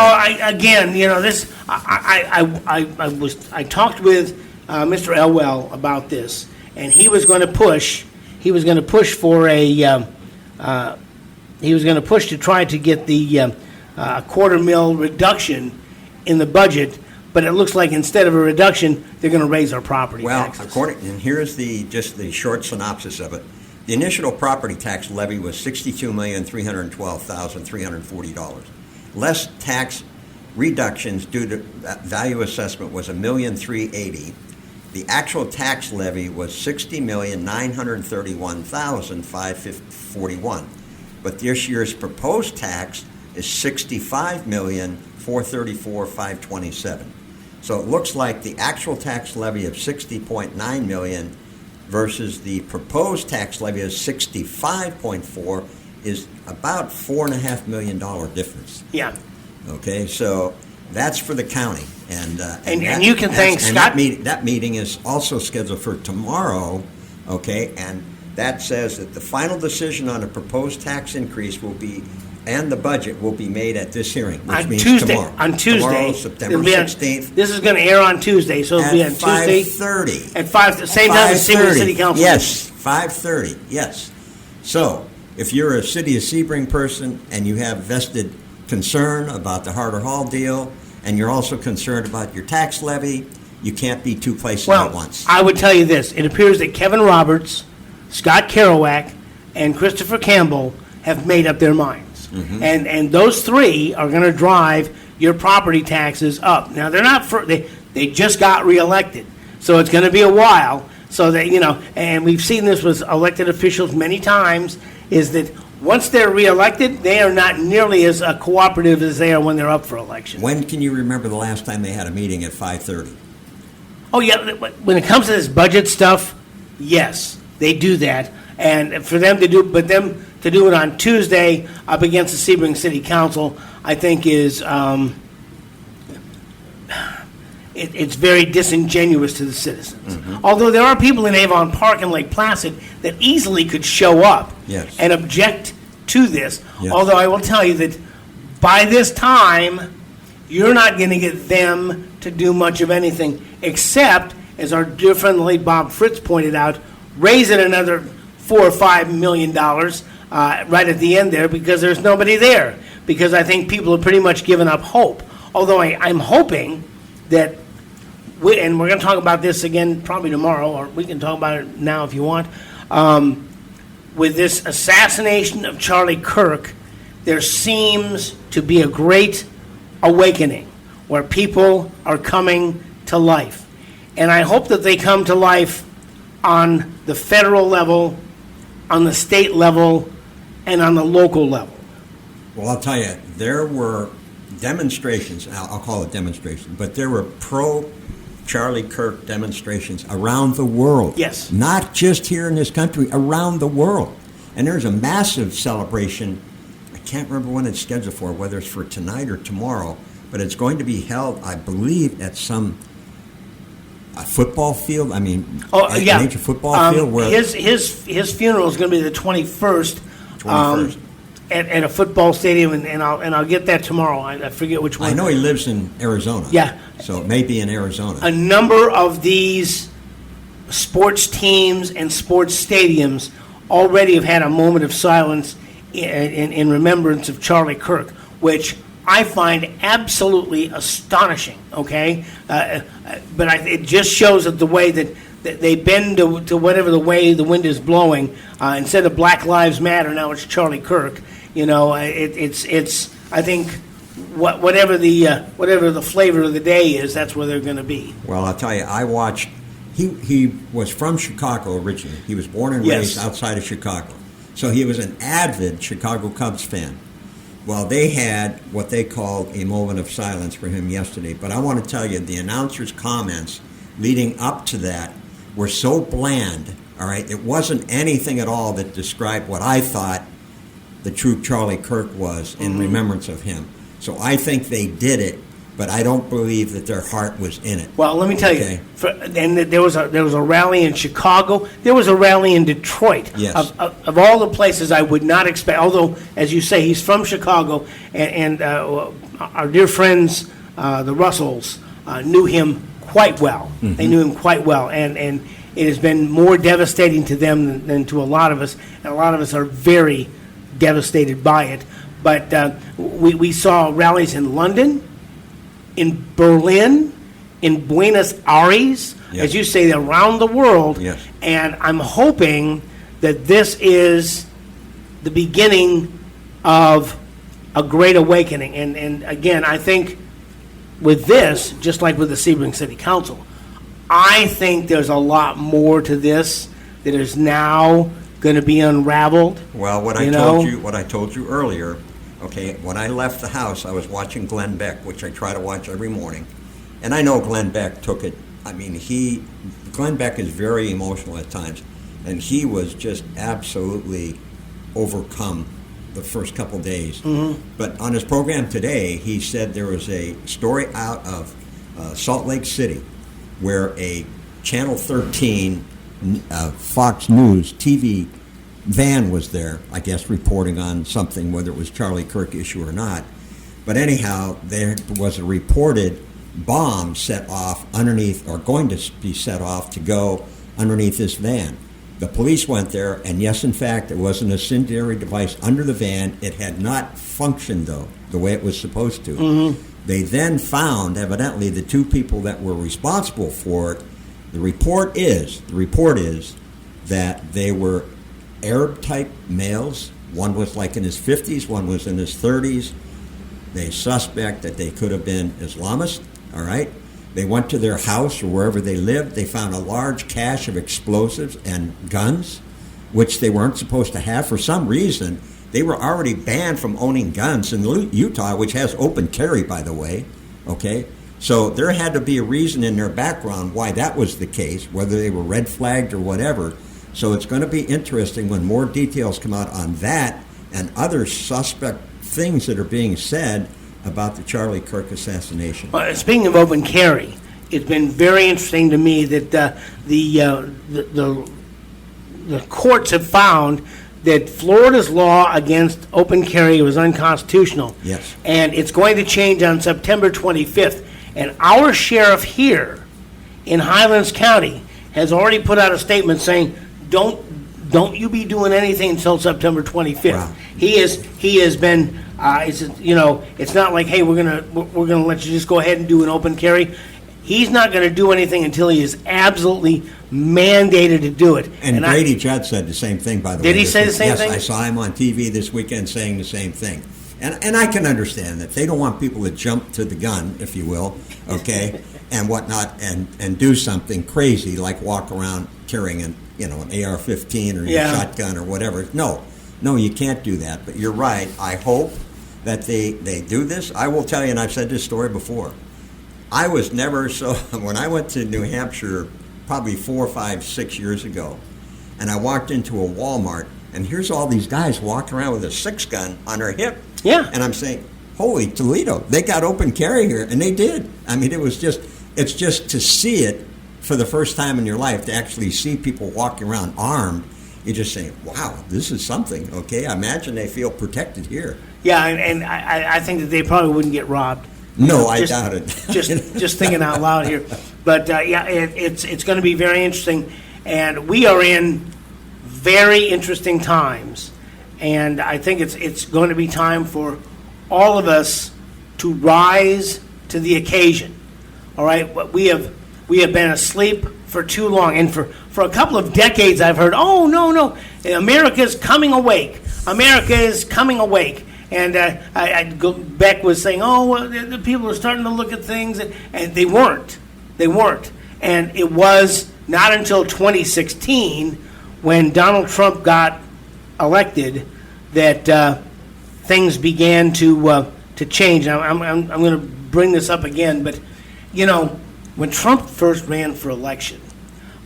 Again, this. I talked with Mr. Elwell about this, and he was going to push. He was going to push for a. He was going to push to try to get the $250,000 reduction in the budget. But it looks like instead of a reduction, they're going to raise our property taxes. And here's just the short synopsis of it. The initial property tax levy was $62,312,340. Less tax reductions due to value assessment was $1,380,000. The actual tax levy was $60,931,541. But this year's proposed tax is $65,434,527. So it looks like the actual tax levy of $60.9 million versus the proposed tax levy of $65.4 is about $4.5 million difference. Yeah. Okay, so that's for the county, and you can thank Scott. That meeting is also scheduled for tomorrow. Okay, and that says that the final decision on a proposed tax increase will be. And the budget will be made at this hearing, which means Tuesday, tomorrow. On Tuesday. Tomorrow, September 16th. This is going to air on Tuesday, so it'll be on Tuesday. At 5:30. At 5, same time as Sebring City Council. Yes, 5:30, yes. So, if you're a City of Sebring person and you have vested concern about the Harder Hall deal, and you're also concerned about your tax levy, you can't be two places at once. I would tell you this. It appears that Kevin Roberts, Scott Kerouac, and Christopher Campbell have made up their minds. Mm-hmm. And those three are going to drive your property taxes up. Now, they're not they just got reelected, so it's going to be a while. So that, and we've seen this with elected officials many times, is that once they're reelected, they are not nearly as cooperative as they are when they're up for election. When can you remember the last time they had a meeting at 5:30? Oh, yeah. When it comes to this budget stuff, yes, they do that. And for them to do it on Tuesday up against the Sebring City Council, I think is it's very disingenuous to the citizens. Mm-hmm. Although there are people in Avon Park and Lake Placid that easily could show up and object to this. Yes. Although I will tell you that by this time, you're not going to get them to do much of anything except, as our dear friend the late Bob Fritz pointed out, raise it another $4 or $5 million right at the end there, because there's nobody there. Because I think people have pretty much given up hope. Although I'm hoping that, and we're going to talk about this again probably tomorrow, or we can talk about it now if you want. With this assassination of Charlie Kirk, there seems to be a great awakening where people are coming to life. And I hope that they come to life on the federal level, on the state level, and on the local level. Well, I'll tell you, there were demonstrations, I'll call it demonstrations, but there were pro-Charlie Kirk demonstrations around the world. Yes. Not just here in this country, around the world. And there's a massive celebration. I can't remember when it's scheduled for, whether it's for tonight or tomorrow, but it's going to be held, I believe, at some a football field. I mean, a major football field. Where his funeral is going to be the 21st. 21st. At a football stadium, and I'll get that tomorrow. I forget which one. I know he lives in Arizona. Yeah. So it may be in Arizona. A number of these sports teams and sports stadiums already have had a moment of silence in remembrance of Charlie Kirk, which I find absolutely astonishing, okay? But it just shows that the way that they bend to whatever the way the wind is blowing. Instead of Black Lives Matter, now it's Charlie Kirk. It's I think whatever the flavor of the day is, that's where they're going to be. Well, I'll tell you, I watched. He was from Chicago originally. He was born and raised outside of Chicago, so he was an avid Chicago Cubs fan. Well, they had what they called a moment of silence for him yesterday. But I want to tell you, the announcer's comments leading up to that were so bland, all right? It wasn't anything at all that described what I thought the true Charlie Kirk was in remembrance of him. So I think they did it, but I don't believe that their heart was in it. Well, let me tell you, and there was a rally in Chicago. There was a rally in Detroit. Yes. Of all the places I would not expect, although, as you say, he's from Chicago, and our dear friends, the Russells, knew him quite well. Mm-hmm. They knew him quite well, and it has been more devastating to them than to a lot of us, and a lot of us are very devastated by it. But we saw rallies in London, in Berlin, in Buenos Aires, yes. as you say, around the world. Yes. And I'm hoping that this is the beginning of a great awakening. And again, I think with this, just like with the Sebring City Council, I think there's a lot more to this that is now going to be unraveled. Well, what I told you earlier. Okay, when I left the house, I was watching Glenn Beck, which I try to watch every morning. And I know Glenn Beck took it. I mean, Glenn Beck is very emotional at times. And he was just absolutely overcome the first couple days. Mm-hmm. But on his program today, he said there was a story out of Salt Lake City where a Channel 13 Fox News TV van was there, I guess, reporting on something, whether it was Charlie Kirk issue or not. But anyhow, there was a reported bomb set off underneath, or going to be set off to go underneath this van. The police went there, and yes, in fact, there was an incendiary device under the van. It had not functioned, though, the way it was supposed to. Mm-hmm. They then found, evidently, the two people that were responsible for it. The report is that they were Arab-type males. One was like in his 50s, one was in his 30s. They suspect that they could have been Islamists, all right? They went to their house or wherever they lived. They found a large cache of explosives and guns, which they weren't supposed to have. For some reason, they were already banned from owning guns in Utah, which has open carry, by the way, okay? So there had to be a reason in their background why that was the case, whether they were red flagged or whatever. So it's going to be interesting when more details come out on that and other suspect things that are being said about the Charlie Kirk assassination. Well, speaking of open carry, it's been very interesting to me that the courts have found that Florida's law against open carry was unconstitutional. Yes. And it's going to change on September 25th. And our sheriff here in Highlands County has already put out a statement saying, don't you be doing anything until September 25th. Wow. He has been it's not like, hey, we're gonna let you just go ahead and do an open carry. He's not going to do anything until he is absolutely mandated to do it. And Brady Judd said the same thing, by the way. Did he say the same thing? Yes, I saw him on TV this weekend saying the same thing. And I can understand that. They don't want people to jump to the gun, if you will, okay, and whatnot, and do something crazy like walk around carrying an AR-15 or your shotgun or whatever. No, you can't do that. But you're right. I hope that they do this. I will tell you, and I've said this story before, I was never when I went to New Hampshire probably 4, 5, 6 years ago, and I walked into a Walmart, and here's all these guys walking around with a 6-gun on their hip. Yeah. And I'm saying, holy Toledo, they got open carry here, and they did. I mean, it's just to see it for the first time in your life, to actually see people walking around armed. You're just saying, wow, this is something, okay? I imagine they feel protected here. Yeah, and I think that they probably wouldn't get robbed. No, I doubt it. just thinking out loud here. But, it's going to be very interesting. And we are in very interesting times. And I think it's going to be time for all of us to rise to the occasion. All right? We have been asleep for too long. And for a couple of decades, I've heard, oh, no, America's coming awake. America is coming awake. And Beck was saying, the people are starting to look at things, and they weren't. And it was not until 2016, when Donald Trump got elected, that things began to change. I'm going to bring this up again, but when Trump first ran for election,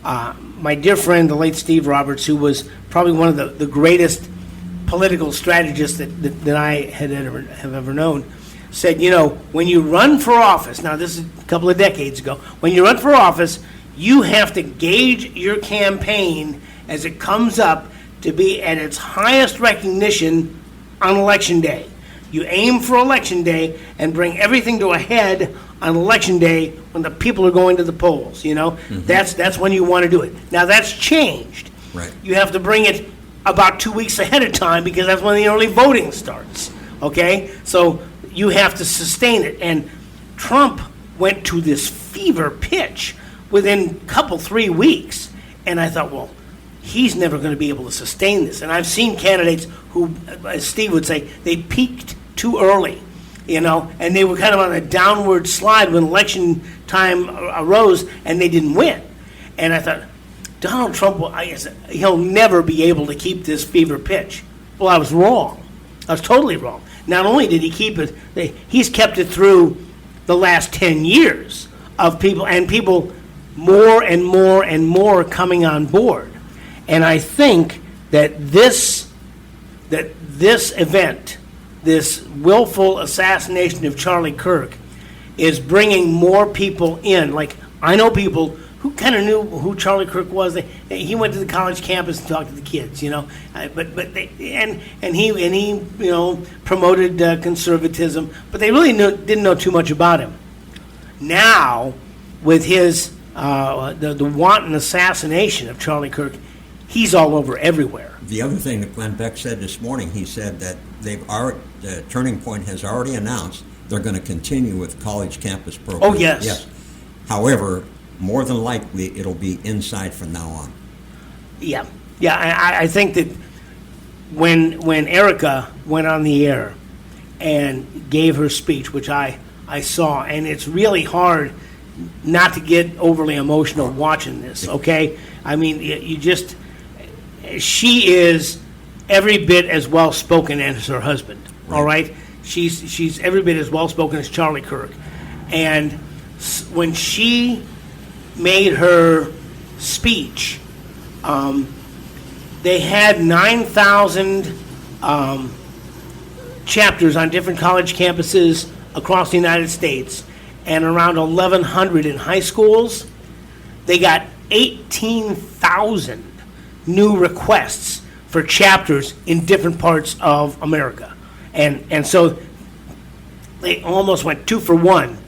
my dear friend, the late Steve Roberts, who was probably one of the greatest political strategists that I have ever known, said, when you run for office, now this is a couple of decades ago, when you run for office, you have to gauge your campaign as it comes up to be at its highest recognition on Election Day. You aim for Election Day and bring everything to a head on Election Day when the people are going to the polls. That's when you want to do it. Now that's changed. Right. You have to bring it about 2 weeks ahead of time because that's when the early voting starts. Okay, so you have to sustain it. And Trump went to this fever pitch within a 3 weeks, and I thought, well, he's never going to be able to sustain this. And I've seen candidates who, as Steve would say, they peaked too early, and they were kind of on a downward slide when election time arose, and they didn't win. And I thought, Donald Trump, he'll never be able to keep this fever pitch. Well, I was wrong. I was totally wrong. Not only did he keep it, he's kept it through the last 10 years of people more and more and more coming on board. And I think that this event, this willful assassination of Charlie Kirk, is bringing more people in. Like, I know people who kind of knew who Charlie Kirk was. He went to the college campus and talked to the kids, and he promoted conservatism, but they really didn't know too much about him. Now, with his the wanton assassination of Charlie Kirk, he's all over everywhere. The other thing that Glenn Beck said this morning, he said that the Turning Point has already announced they're going to continue with college campus programs. Oh, yes. However, more than likely, it'll be inside from now on. Yeah. I think that when Erica went on the air and gave her speech, which I saw, and it's really hard not to get overly emotional watching this, okay? I mean, she is every bit as well-spoken as her husband, all right? She's every bit as well-spoken as Charlie Kirk. And when she made her speech, they had 9,000 chapters on different college campuses across the United States and around 1,100 in high schools. They got 18,000 new requests for chapters in different parts of America. And so they almost went 2 for 1.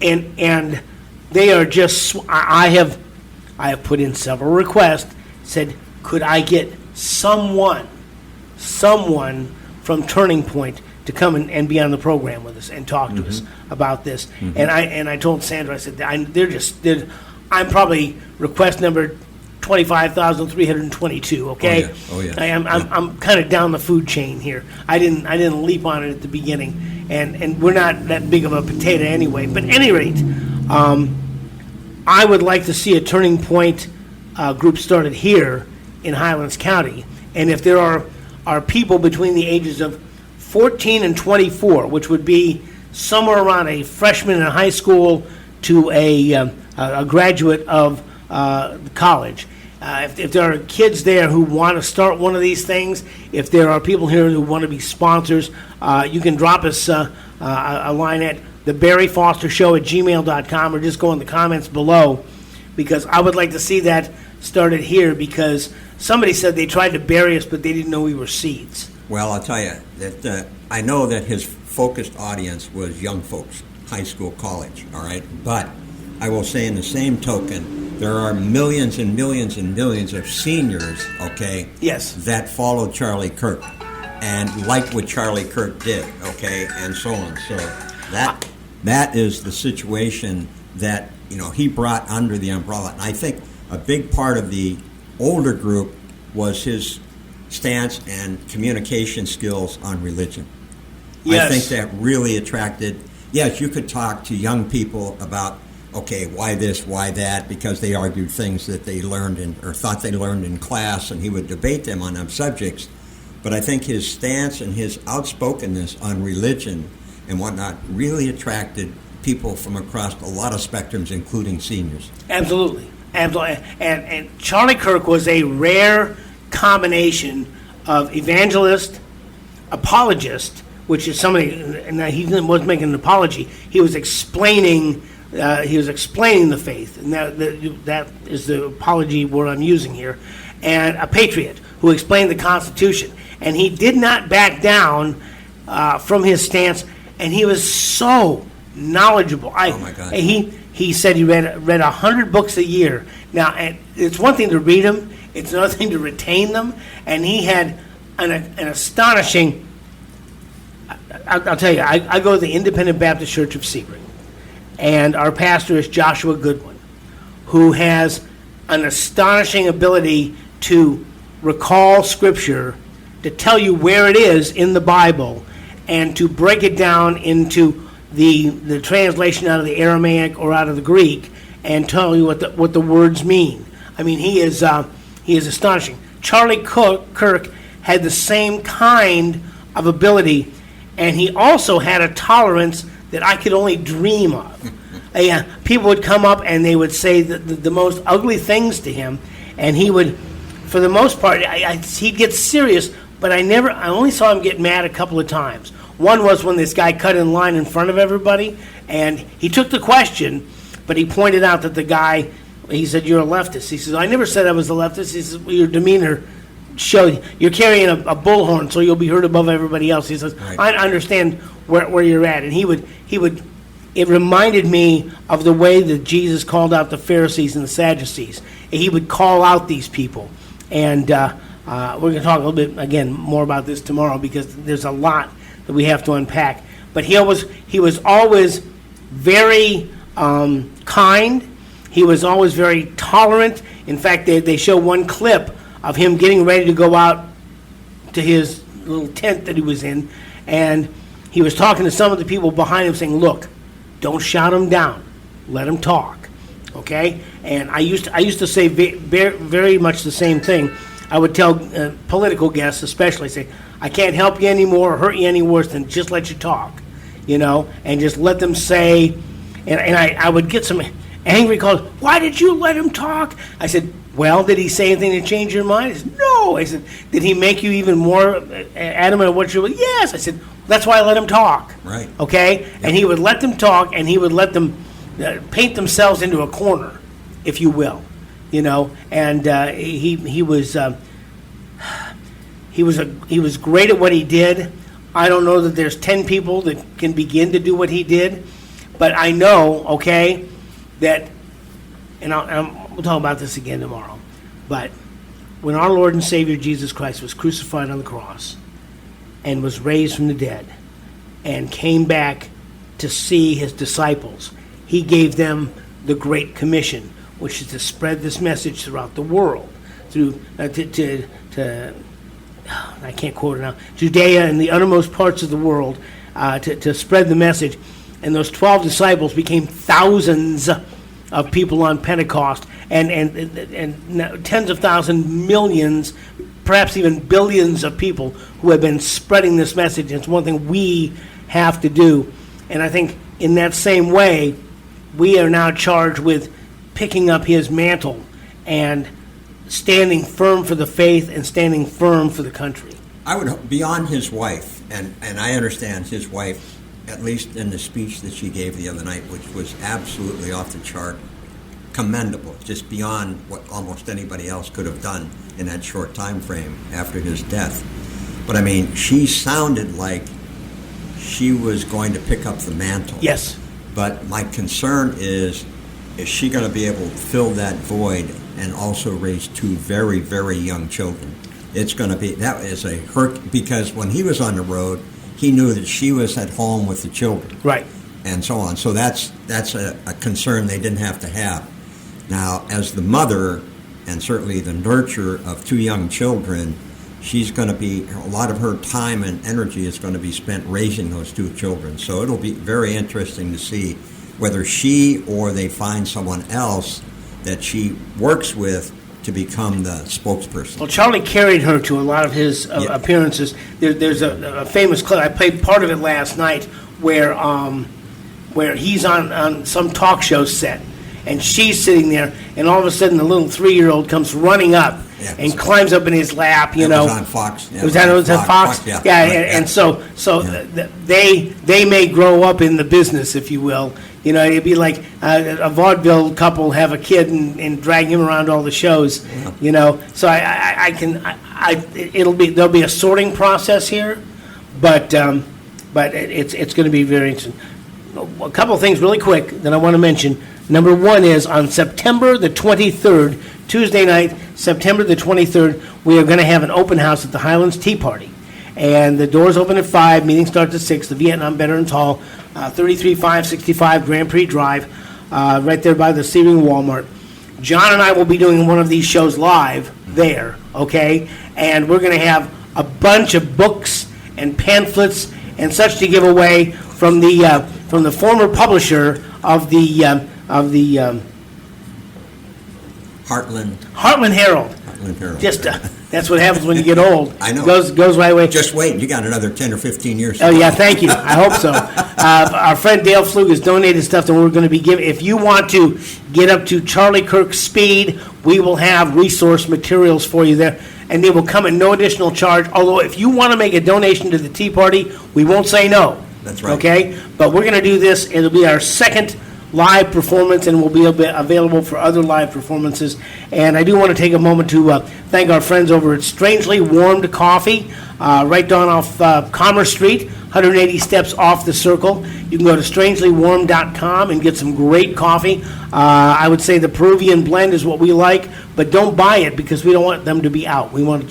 And they are just, I have put in several requests, said, could I get someone from Turning Point to come and be on the program with us and talk to us about this? Mm-hmm. And I told Sandra, I said, I'm probably request number 25,322. Okay. Oh yeah. I'm kind of down the food chain here. I didn't leap on it at the beginning, and we're not that big of a potato anyway. But at any rate, I would like to see a Turning Point group started here in Highlands County, and if there are people between the ages of 14 and 24, which would be somewhere around a freshman in high school to a graduate of college. If there are kids there who want to start one of these things, if there are people here who want to be sponsors, you can drop us a line at thebarryfostershow@gmail.com or just go in the comments below, because I would like to see that started here, because somebody said they tried to bury us, but they didn't know we were seeds. Well, I'll tell you that I know that his focused audience was young folks, high school, college, all right? But I will say in the same token, there are millions and millions and millions of seniors, okay, yes, that followed Charlie Kirk and liked what Charlie Kirk did, okay, and so on. So that is the situation that, he brought under the umbrella. And I think a big part of the older group was his stance and communication skills on religion. Yes. I think that really attracted, yes, you could talk to young people about, okay, why this, why that, because they argued things that they learned or thought they learned in class, and he would debate them on them subjects. But I think his stance and his outspokenness on religion and whatnot really attracted people from across a lot of spectrums, including seniors. Absolutely. Absolutely. And Charlie Kirk was a rare combination of evangelist, apologist, which is somebody, and he wasn't making an apology. He was explaining the faith, and that is the apology word I'm using here, and a patriot who explained the Constitution. And he did not back down from his stance, and he was so knowledgeable. Oh my God! He said he read 100 books a year. Now, and it's one thing to read them; it's another thing to retain them. And he had an astonishing. I'll tell you, I go to the Independent Baptist Church of Sebring, and our pastor is Joshua Goodwin, who has an astonishing ability to recall Scripture, to tell you where it is in the Bible, and to break it down into the translation out of the Aramaic or out of the Greek, and tell you what the words mean. I mean, he is astonishing. Charlie Kirk had the same kind of ability, and he also had a tolerance that I could only dream of. People would come up and they would say the most ugly things to him, and he would, for the most part, he'd get serious. But I only saw him get mad a couple of times. One was when this guy cut in line in front of everybody, and he took the question, but he pointed out that the guy, he said, "You're a leftist." He says, "I never said I was a leftist." He says, "Well, your demeanor showed you're carrying a bullhorn, so you'll be heard above everybody else." He says, right. "I understand where you're at." And he would. It reminded me of the way that Jesus called out the Pharisees and the Sadducees. He would call out these people, and we're going to talk a little bit again more about this tomorrow because there's a lot that we have to unpack. But he was always very kind. He was always very tolerant. In fact, they show one clip of him getting ready to go out to his little tent that he was in, and he was talking to some of the people behind him saying, "Look, don't shout him down. Let him talk." Okay? And I used to say very much the same thing. I would tell political guests especially, say, "I can't help you anymore or hurt you any worse than just let you talk," and just let them say, and I would get some angry calls, "Why did you let him talk?" I said, "Well, did he say anything to change your mind?" He said, "No." I said, "Did he make you even more adamant of what you were?" "Yes." I said, "That's why I let him talk." Right. Okay? Yep. And he would let them talk, and he would let them paint themselves into a corner, if you will. And he was great at what he did. I don't know that there's 10 people that can begin to do what he did, but I know, okay, that, and we'll talk about this again tomorrow, but when our Lord and Savior Jesus Christ was crucified on the cross and was raised from the dead and came back to see his disciples, he gave them the Great Commission, which is to spread this message throughout the world, through I can't quote it now, Judea and the uttermost parts of the world, to spread the message. And those 12 disciples became thousands of people on Pentecost, and tens of thousands, millions, perhaps even billions of people who have been spreading this message. It's one thing we have to do. And I think in that same way, we are now charged with picking up his mantle and standing firm for the faith and standing firm for the country. I would, beyond his wife, and I understand his wife, at least in the speech that she gave the other night, which was absolutely off the chart, commendable, just beyond what almost anybody else could have done in that short time frame after his death. But I mean, she sounded like she was going to pick up the mantle. Yes. But my concern is she going to be able to fill that void and also raise two very, very young children? It's going to be, that is a hurt, because when he was on the road, he knew that she was at home with the children. Right. And so on. So that's a concern they didn't have to have. Now, as the mother, and certainly the nurturer of two young children, she's going to be, a lot of her time and energy is going to be spent raising those two children. So it'll be very interesting to see whether she or they find someone else that she works with to become the spokesperson. Well, Charlie carried her to a lot of his appearances. There's a famous clip. I played part of it last night where he's on some talk show set, and she's sitting there, and all of a sudden the little 3-year-old comes running up and climbs up in his lap. It was on Fox. Yeah, it was on Fox. Yeah, and so they may grow up in the business, if you will. You know, it'd be like a vaudeville couple have a kid and drag him around all the shows. Yeah. You know, so there'll be a sorting process here, but it's going to be very interesting. A couple of things really quick that I want to mention. Number one is on September the 23rd, Tuesday night, September the 23rd, we are going to have an open house at the Highlands Tea Party. And the doors open at 5, meeting starts at 6, the Vietnam Veterans Hall, 33565 Grand Prix Drive, right there by the Sebring Walmart. John and I will be doing one of these shows live there, okay? And we're going to have a bunch of books and pamphlets and such to give away from the former publisher of the Heartland Herald. Just that's what happens when you get old. I know. Goes right away. Just wait, you got another 10 or 15 years. Oh yeah, thank you. I hope so. Our friend Dale Flug has donated stuff that we're going to be giving. If you want to get up to Charlie Kirk's speed, we will have resource materials for you there, and they will come at no additional charge. Although if you want to make a donation to the Tea Party, we won't say no. That's right. Okay, but we're going to do this. It'll be our second live performance, and will be available for other live performances. And I do want to take a moment to thank our friends over at Strangely Warmed Coffee, right down off Commerce Street, 180 steps off the Circle. You can go to strangelywarmed.com and get some great coffee. I would say the Peruvian blend is what we like, but don't buy it because we don't want them to be out. We want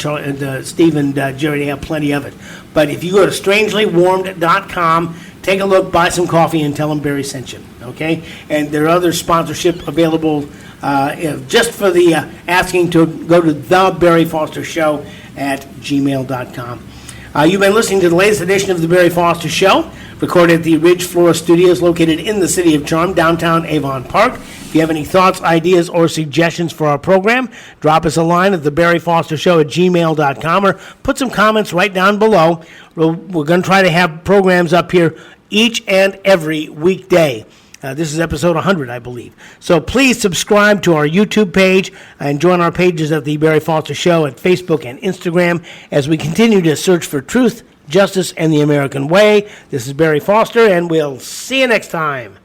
Steve and Jerry to have plenty of it. But if you go to strangelywarmed.com, take a look, buy some coffee, and tell them Barry sent you, okay? And there are other sponsorship available just for the asking to go to the Barry Foster Show at gmail.com. You've been listening to the latest edition of the Barry Foster Show, recorded at the Ridge Flora Studios located in the City of Charm, downtown Avon Park. If you have any thoughts, ideas, or suggestions for our program, drop us a line at thebarryfostershow at gmail.com or put some comments right down below. We're going to try to have programs up here each and every weekday. This is episode 100, I believe. So please subscribe to our YouTube page and join our pages at The Barry Foster Show at Facebook and Instagram as we continue to search for truth, justice, and the American way. This is Barry Foster, and we'll see you next time.